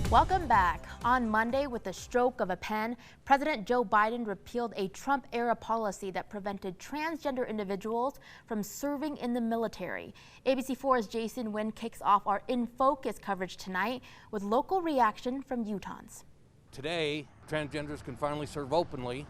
Welcome back. On Monday, with the stroke of a pen, President Joe Biden repealed a Trump-era policy that prevented transgender individuals from serving in the military. ABC4's Jason Nguyen kicks off our In Focus coverage tonight with local reaction from Utahns. Today, transgenders can finally serve openly,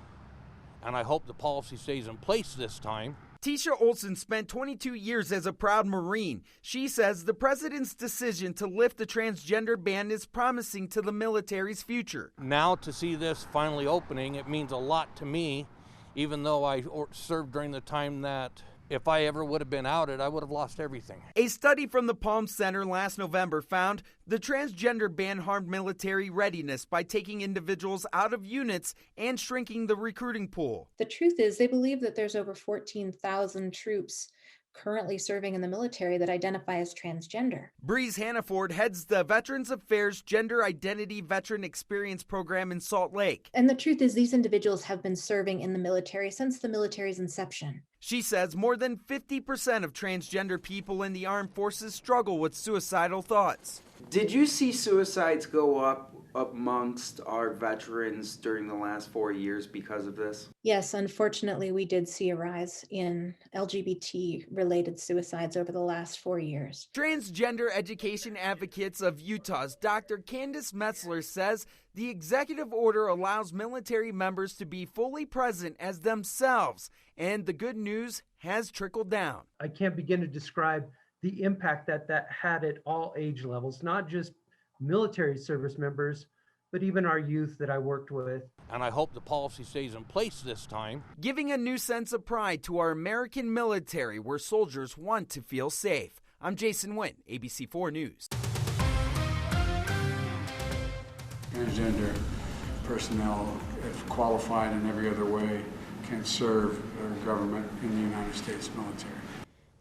and I hope the policy stays in place this time. Tisha Olson spent 22 years as a proud Marine. She says the president's decision to lift the transgender ban is promising to the military's future. Now to see this finally opening, it means a lot to me, even though I served during the time that if I ever would have been outed, I would have lost everything. A study from the Palm Center last November found the transgender ban harmed military readiness by taking individuals out of units and shrinking the recruiting pool. The truth is, they believe that there's over 14,000 troops currently serving in the military that identify as transgender. Breeze Hannaford heads the Veterans Affairs Gender Identity Veteran Experience Program in Salt Lake. And the truth is, these individuals have been serving in the military since the military's inception. She says more than 50% of transgender people in the armed forces struggle with suicidal thoughts. Did you see suicides go up amongst our veterans during the last 4 years because of this? Yes, unfortunately, we did see a rise in LGBT-related suicides over the last 4 years. Transgender education advocates of Utah's Dr. Candace Metzler says the executive order allows military members to be fully present as themselves, and the good news has trickled down. I can't begin to describe the impact that had at all age levels, not just military service members, but even our youth that I worked with. And I hope the policy stays in place this time. Giving a new sense of pride to our American military where soldiers want to feel safe. I'm Jason Nguyen, ABC4 News. Transgender personnel, if qualified in every other way, can serve our government in the United States military.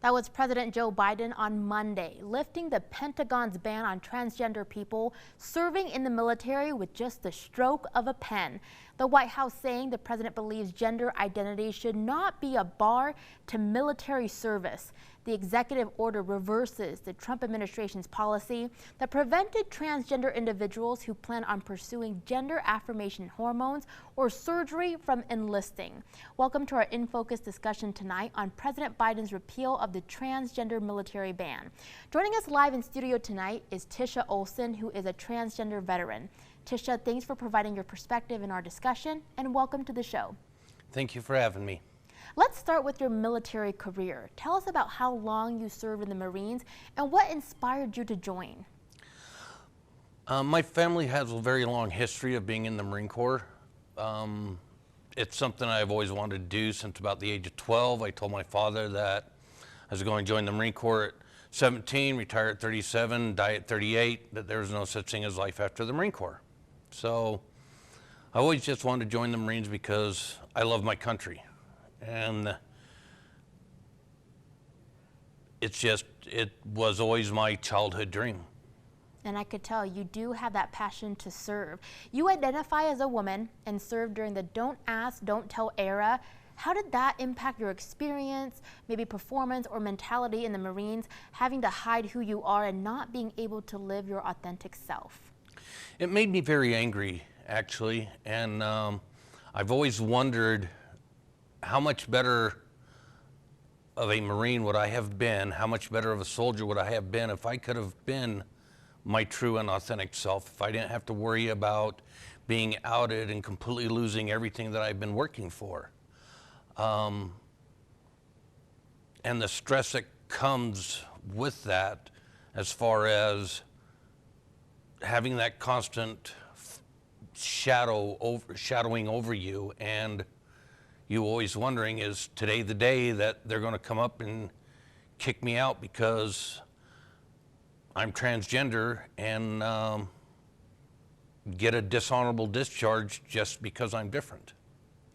That was President Joe Biden on Monday, lifting the Pentagon's ban on transgender people serving in the military with just the stroke of a pen. The White House saying the president believes gender identity should not be a bar to military service. The executive order reverses the Trump administration's policy that prevented transgender individuals who plan on pursuing gender affirmation hormones or surgery from enlisting. Welcome to our In Focus discussion tonight on President Biden's repeal of the Transgender Military Ban. Joining us live in studio tonight is Tisha Olson, who is a transgender veteran. Tisha, thanks for providing your perspective in our discussion, and welcome to the show. Thank you for having me. Let's start with your military career. Tell us about how long you served in the Marines and what inspired you to join. My family has a very long history of being in the Marine Corps. It's something I've always wanted to do since about the age of 12. I told my father that I was going to join the Marine Corps at 17, retire at 37, die at 38, that there was no such thing as life after the Marine Corps. So I always just wanted to join the Marines because I love my country. And it was always my childhood dream. And I could tell you do have that passion to serve. You identify as a woman and served during the Don't Ask, Don't Tell era. How did that impact your experience, maybe performance or mentality in the Marines, having to hide who you are and not being able to live your authentic self? It made me very angry, actually, and I've always wondered how much better of a Marine would I have been, how much better of a soldier would I have been if I could have been my true and authentic self, if I didn't have to worry about being outed and completely losing everything that I've been working for. And the stress that comes with that, as far as having that constant shadowing over you, and you always wondering, is today the day that they're going to come up and kick me out because I'm transgender and get a dishonorable discharge just because I'm different?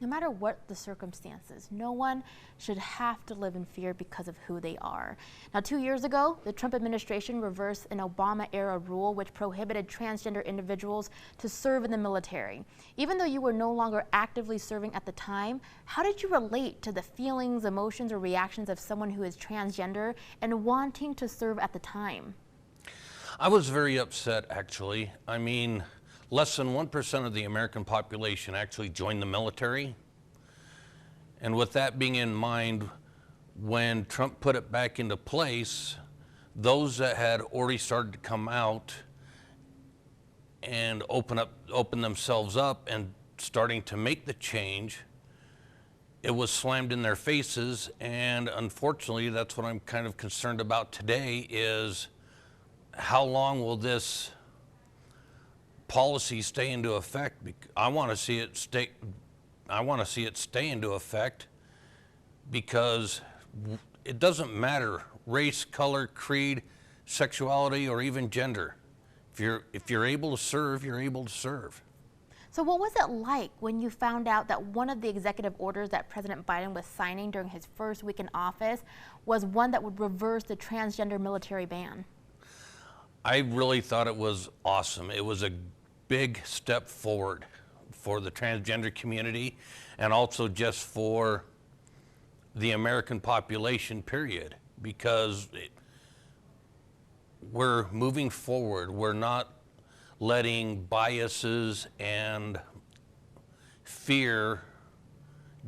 No matter what the circumstances, no one should have to live in fear because of who they are. Now, 2 years ago, the Trump administration reversed an Obama-era rule which prohibited transgender individuals to serve in the military. Even though you were no longer actively serving at the time, how did you relate to the feelings, emotions, or reactions of someone who is transgender and wanting to serve at the time? I was very upset, actually. I mean, less than 1% of the American population actually joined the military. And with that being in mind, when Trump put it back into place, those that had already started to come out and open themselves up and starting to make the change, it was slammed in their faces. And unfortunately, that's what I'm kind of concerned about today, is how long will this policy stay into effect? I want to see it stay. I want to see it stay into effect, because it doesn't matter race, color, creed, sexuality, or even gender. If you're able to serve, you're able to serve. So what was it like when you found out that one of the executive orders that President Biden was signing during his first week in office was one that would reverse the transgender military ban? I really thought it was awesome. It was a big step forward for the transgender community, and also just for the American population, period, because we're moving forward. We're not letting biases and fear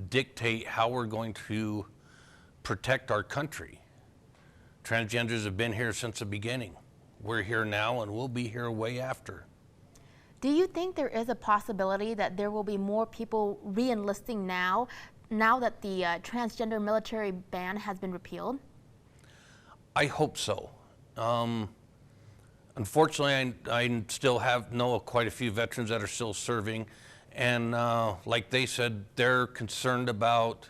dictate how we're going to protect our country. Transgenders have been here since the beginning. We're here now, and we'll be here way after. Do you think there is a possibility that there will be more people re-enlisting now that the transgender military ban has been repealed? I hope so. Unfortunately, I still know quite a few veterans that are still serving, and like they said, they're concerned about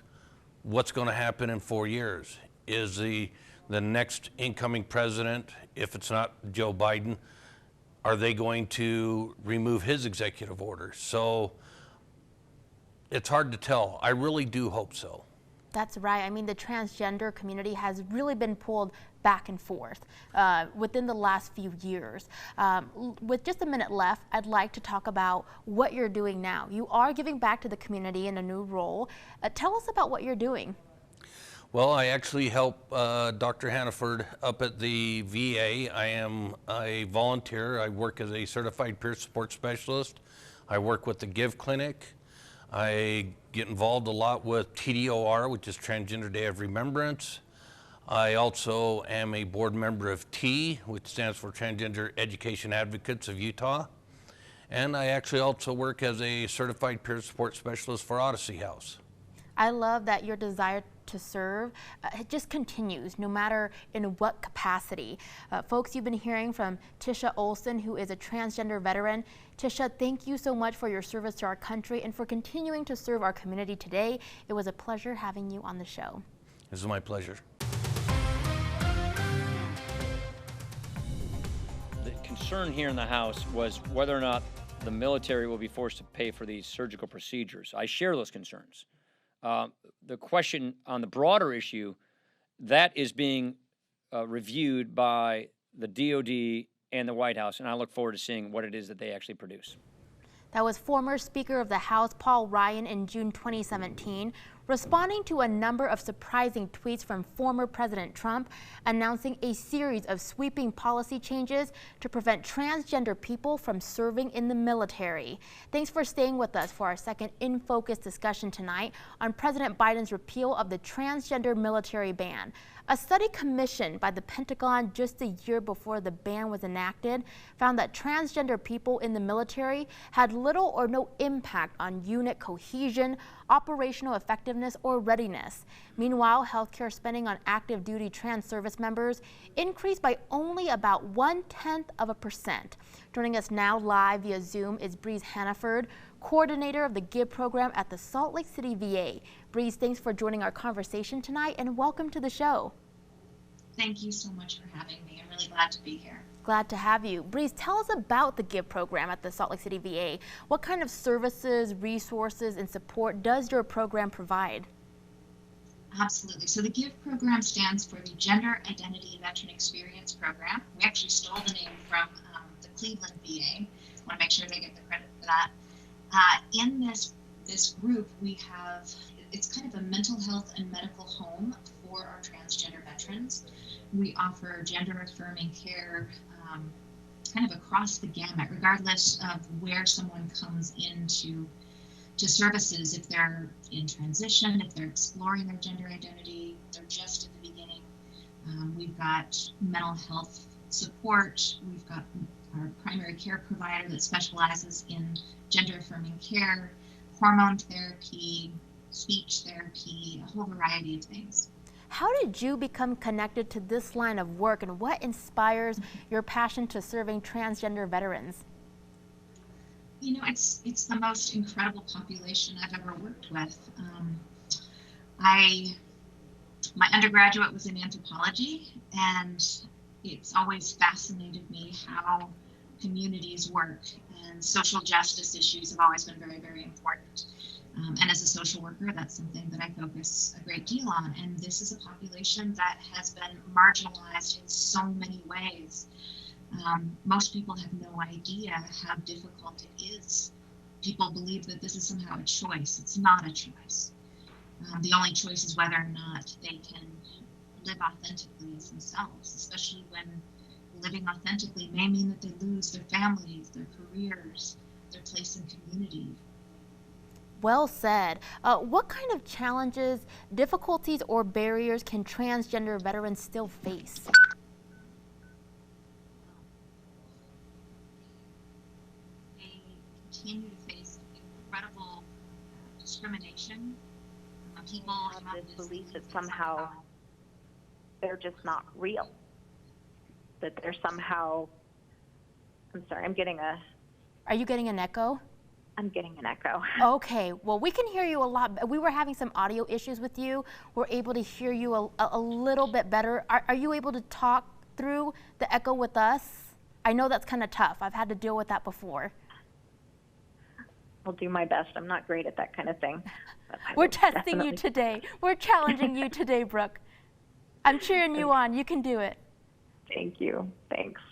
what's going to happen in 4 years. Is the next incoming president, if it's not Joe Biden, are they going to remove his executive order? So it's hard to tell. I really do hope so. That's right. I mean, the transgender community has really been pulled back and forth within the last few years. With just a minute left, I'd like to talk about what you're doing now. You are giving back to the community in a new role. Tell us about what you're doing. Well, I actually help Dr. Hannaford up at the VA. I am a volunteer. I work as a certified peer support specialist. I work with the Give Clinic. I get involved a lot with TDOR, which is Transgender Day of Remembrance. I also am a board member of T, which stands for Transgender Education Advocates of Utah. And I actually also work as a certified peer support specialist for Odyssey House. I love that your desire to serve it just continues, no matter in what capacity. Folks, you've been hearing from Tisha Olson, who is a transgender veteran. Tisha, thank you so much for your service to our country and for continuing to serve our community today. It was a pleasure having you on the show. This is my pleasure. The concern here in the House was whether or not the military will be forced to pay for these surgical procedures. I share those concerns. The question on the broader issue, that is being reviewed by the DOD and the White House, and I look forward to seeing what it is that they actually produce. That was former Speaker of the House Paul Ryan in June 2017, responding to a number of surprising tweets from former President Trump, announcing a series of sweeping policy changes to prevent transgender people from serving in the military. Thanks for staying with us for our second In Focus discussion tonight on President Biden's repeal of the transgender military ban. A study commissioned by the Pentagon just a year before the ban was enacted found that transgender people in the military had little or no impact on unit cohesion, operational effectiveness, or readiness. Meanwhile, healthcare spending on active duty trans service members increased by only about 0.1%. Joining us now live via Zoom is Breeze Hannaford, coordinator of the GIVE program at the Salt Lake City VA. Breeze, thanks for joining our conversation tonight and welcome to the show. Thank you so much for having me. I'm really glad to be here. Glad to have you. Breeze, tell us about the GIVE program at the Salt Lake City VA. What kind of services, resources, and support does your program provide? Absolutely. So the GIVE program stands for the Gender Identity Veteran Experience Program. We actually stole the name from the Cleveland VA. I want to make sure they get the credit for that. In this group, we have, it's kind of a mental health and medical home for our transgender veterans. We offer gender-affirming care, kind of across the gamut, regardless of where someone comes into services, if they're in transition, if they're exploring their gender identity, they're just at the beginning. We've got mental health support. We've got our primary care provider that specializes in gender-affirming care, hormone therapy, speech therapy, a whole variety of things. How did you become connected to this line of work, and what inspires your passion to serving transgender veterans? You know, it's the most incredible population I've ever worked with. My undergraduate was in anthropology, and it's always fascinated me how communities work, and social justice issues have always been very, very important. And as a social worker, that's something that I focus a great deal on. And this is a population that has been marginalized in so many ways. Most people have no idea how difficult it is. People believe that this is somehow a choice. It's not a choice. The only choice is whether or not they can live authentically as themselves, especially when living authentically may mean that they lose their families, their careers, their place in community. Well said. What kind of challenges, difficulties, or barriers can transgender veterans still face? They continue to face incredible discrimination. People have this belief that somehow they're just not real. That they're somehow, I'm sorry, Are you getting an echo? I'm getting an echo. Okay, well, we can hear you a lot. We were having some audio issues with you. We're able to hear you a little bit better. Are you able to talk through the echo with us? I know that's kind of tough. I've had to deal with that before. I'll do my best. I'm not great at that kind of thing. We're testing you today. We're challenging you today, Brooke. I'm cheering you on. You can do it. Thank you. Thanks.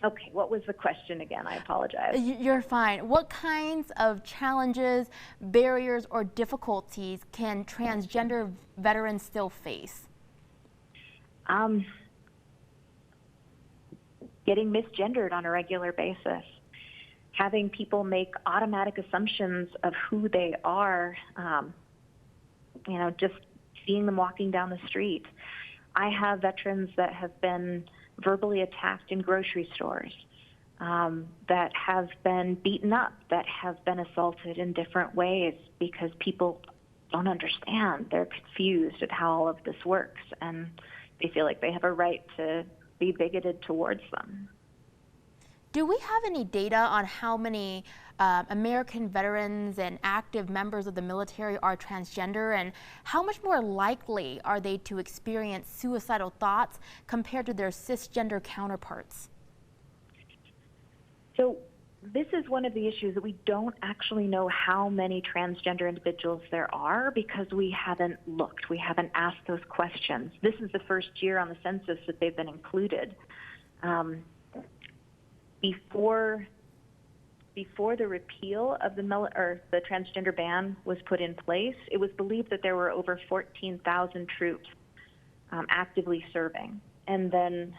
Okay, what was the question again? I apologize. You're fine. What kinds of challenges, barriers, or difficulties can transgender veterans still face? Getting misgendered on a regular basis. Having people make automatic assumptions of who they are, just seeing them walking down the street. I have veterans that have been verbally attacked in grocery stores, that have been beaten up, that have been assaulted in different ways because people don't understand. They're confused at how all of this works, and they feel like they have a right to be bigoted towards them. Do we have any data on how many American veterans and active members of the military are transgender, and how much more likely are they to experience suicidal thoughts compared to their cisgender counterparts? So this is one of the issues that we don't actually know how many transgender individuals there are because we haven't looked. We haven't asked those questions. This is the first year on the census that they've been included. Before the repeal of the transgender ban was put in place, it was believed that there were over 14,000 troops actively serving. And then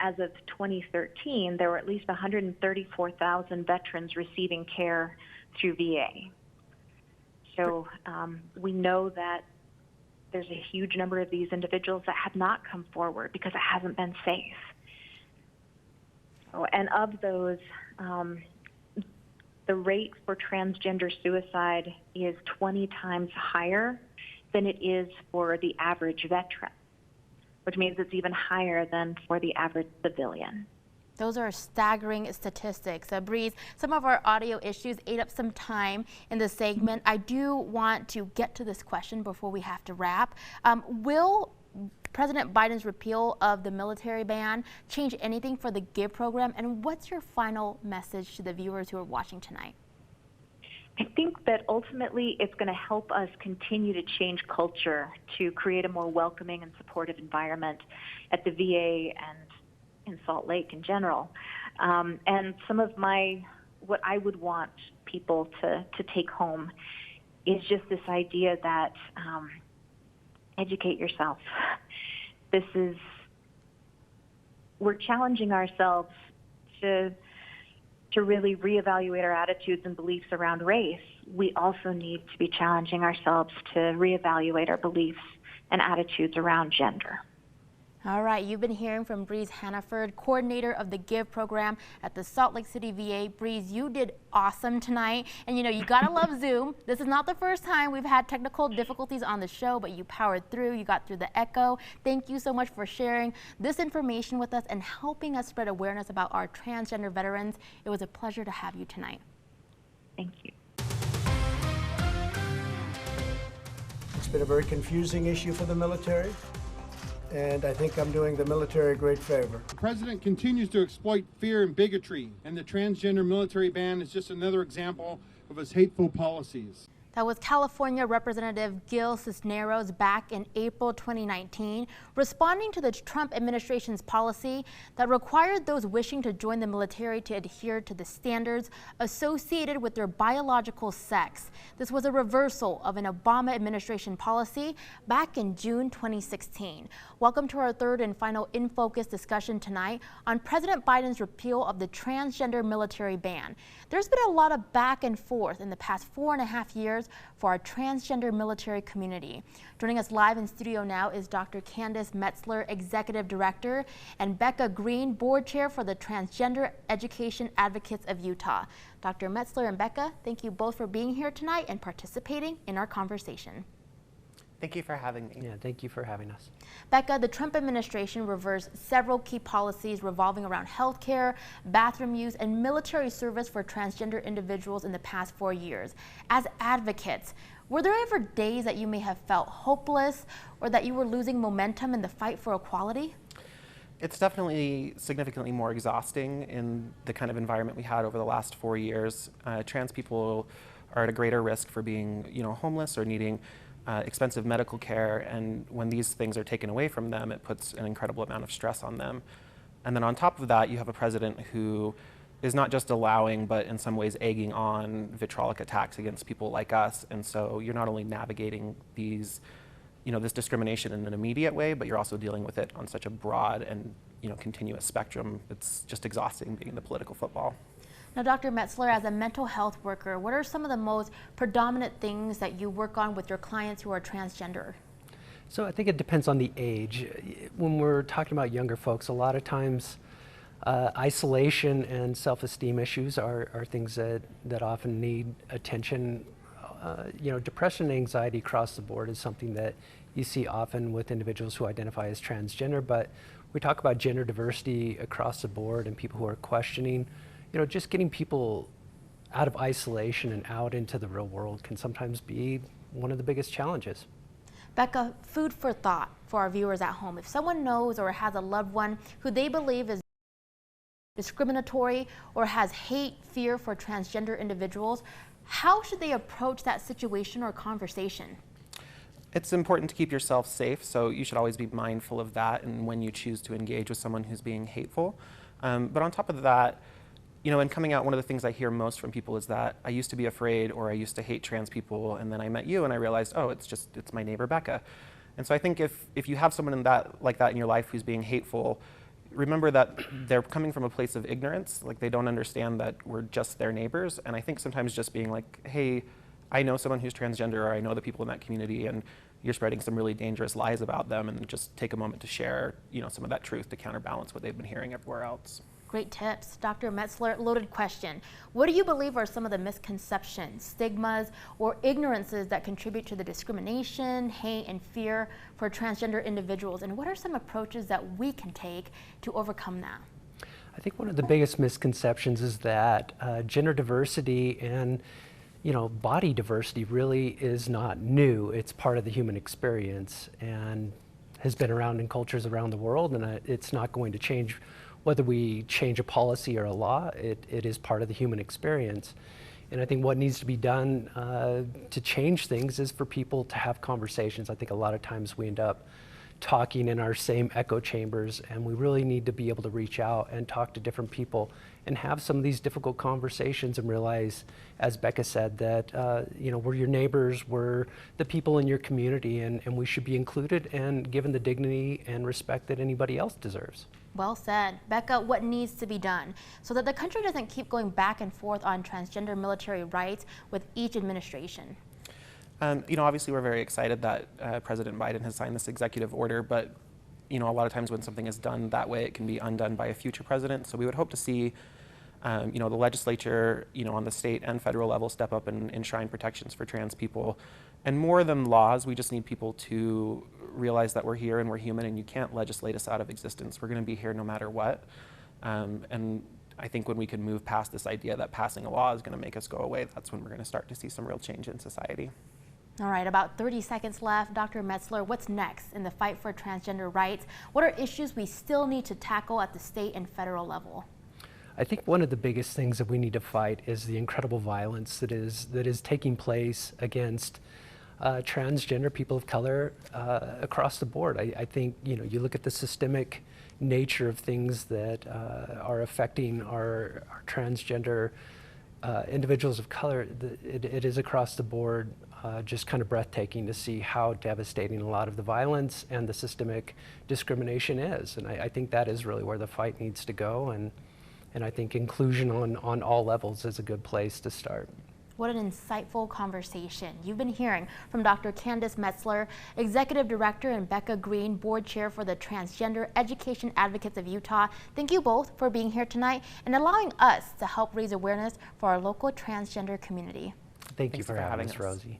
as of 2013, there were at least 134,000 veterans receiving care through VA. So we know that there's a huge number of these individuals that have not come forward because it hasn't been safe. And of those, the rate for transgender suicide is 20 times higher than it is for the average veteran, which means it's even higher than for the average civilian. Those are staggering statistics. Breeze, some of our audio issues ate up some time in the segment. I do want to get to this question before we have to wrap. Will President Biden's repeal of the military ban change anything for the GIVE program? And what's your final message to the viewers who are watching tonight? I think that ultimately it's going to help us continue to change culture to create a more welcoming and supportive environment at the VA and in Salt Lake in general. And some of what I would want people to take home is just this idea that educate yourself. This is we're challenging ourselves to really reevaluate our attitudes and beliefs around race, we also need to be challenging ourselves to reevaluate our beliefs and attitudes around gender. All right, you've been hearing from Breeze Hannaford, coordinator of the GIVE program at the Salt Lake City VA. Breeze, you did awesome tonight. And you know, you gotta love Zoom. This is not the first time we've had technical difficulties on the show, but you powered through, you got through the echo. Thank you so much for sharing this information with us and helping us spread awareness about our transgender veterans. It was a pleasure to have you tonight. Thank you. It's been a very confusing issue for the military, and I think I'm doing the military a great favor. The president continues to exploit fear and bigotry, and the transgender military ban is just another example of his hateful policies. That was California Representative Gil Cisneros back in April 2019, responding to the Trump administration's policy that required those wishing to join the military to adhere to the standards associated with their biological sex. This was a reversal of an Obama administration policy back in June 2016. Welcome to our third and final In Focus discussion tonight on President Biden's repeal of the Transgender Military Ban. There's been a lot of back and forth in the past 4.5 years for our transgender military community. Joining us live in studio now is Dr. Candace Metzler, Executive Director, and Becca Green, Board Chair for the Transgender Education Advocates of Utah. Dr. Metzler and Becca, thank you both for being here tonight and participating in our conversation. Thank you for having me. Yeah, thank you for having us. Becca, the Trump administration reversed several key policies revolving around health care, bathroom use, and military service for transgender individuals in the past 4 years. As advocates, were there ever days that you may have felt hopeless or that you were losing momentum in the fight for equality? It's definitely significantly more exhausting in the kind of environment we had over the last 4 years. Trans people are at a greater risk for being, homeless or needing expensive medical care, and when these things are taken away from them, it puts an incredible amount of stress on them. And then on top of that, you have a president who is not just allowing, but in some ways egging on vitriolic attacks against people like us. And so you're not only navigating these, this discrimination in an immediate way, but you're also dealing with it on such a broad and continuous spectrum. It's just exhausting being the political football. Now, Dr. Metzler, as a mental health worker, what are some of the most predominant things that you work on with your clients who are transgender? So I think it depends on the age. When we're talking about younger folks, a lot of times isolation and self-esteem issues are things that often need attention. Depression and anxiety across the board is something that you see often with individuals who identify as transgender, but we talk about gender diversity across the board and people who are questioning. Just getting people out of isolation and out into the real world can sometimes be one of the biggest challenges. Becca, food for thought for our viewers at home. If someone knows or has a loved one who they believe is discriminatory or has hate, fear for transgender individuals, how should they approach that situation or conversation? It's important to keep yourself safe, so you should always be mindful of that and when you choose to engage with someone who's being hateful. But on top of that, in coming out, one of the things I hear most from people is that I used to be afraid or I used to hate trans people, and then I met you and I realized, oh, it's my neighbor Becca. And so I think if you have someone like that in your life who's being hateful, remember that they're coming from a place of ignorance, like they don't understand that we're just their neighbors. And I think sometimes just being like, hey, I know someone who's transgender, or I know the people in that community, and you're spreading some really dangerous lies about them, and just take a moment to share, some of that truth to counterbalance what they've been hearing everywhere else. Great tips. Dr. Metzler, loaded question. What do you believe are some of the misconceptions, stigmas, or ignorances that contribute to the discrimination, hate, and fear for transgender individuals? And what are some approaches that we can take to overcome that? I think one of the biggest misconceptions is that gender diversity and body diversity really is not new. It's part of the human experience and has been around in cultures around the world, and it's not going to change whether we change a policy or a law. It is part of the human experience. And I think what needs to be done to change things is for people to have conversations. I think a lot of times we end up talking in our same echo chambers, and we really need to be able to reach out and talk to different people and have some of these difficult conversations and realize, as Becca said, that we're your neighbors, we're the people in your community, and we should be included and given the dignity and respect that anybody else deserves. Well said. Becca, what needs to be done so that the country doesn't keep going back and forth on transgender military rights with each administration? Obviously we're very excited that President Biden has signed this executive order, but a lot of times when something is done that way, it can be undone by a future president. So we would hope to see the legislature, on the state and federal level step up and enshrine protections for trans people. And more than laws, we just need people to realize that we're here and we're human and you can't legislate us out of existence. We're going to be here no matter what. And I think when we can move past this idea that passing a law is going to make us go away, that's when we're going to start to see some real change in society. All right, about 30 seconds left. Dr. Metzler, what's next in the fight for transgender rights? What are issues we still need to tackle at the state and federal level? I think one of the biggest things that we need to fight is the incredible violence that is taking place against transgender people of color across the board. I think you look at the systemic nature of things that are affecting our transgender individuals of color. It is across the board just kind of breathtaking to see how devastating a lot of the violence and the systemic discrimination is. And I think that is really where the fight needs to go. And I think inclusion on all levels is a good place to start. What an insightful conversation. You've been hearing from Dr. Candace Metzler, Executive Director, and Becca Green, Board Chair for the Transgender Education Advocates of Utah. Thank you both for being here tonight and allowing us to help raise awareness for our local transgender community. Thank you for having us, Rosie.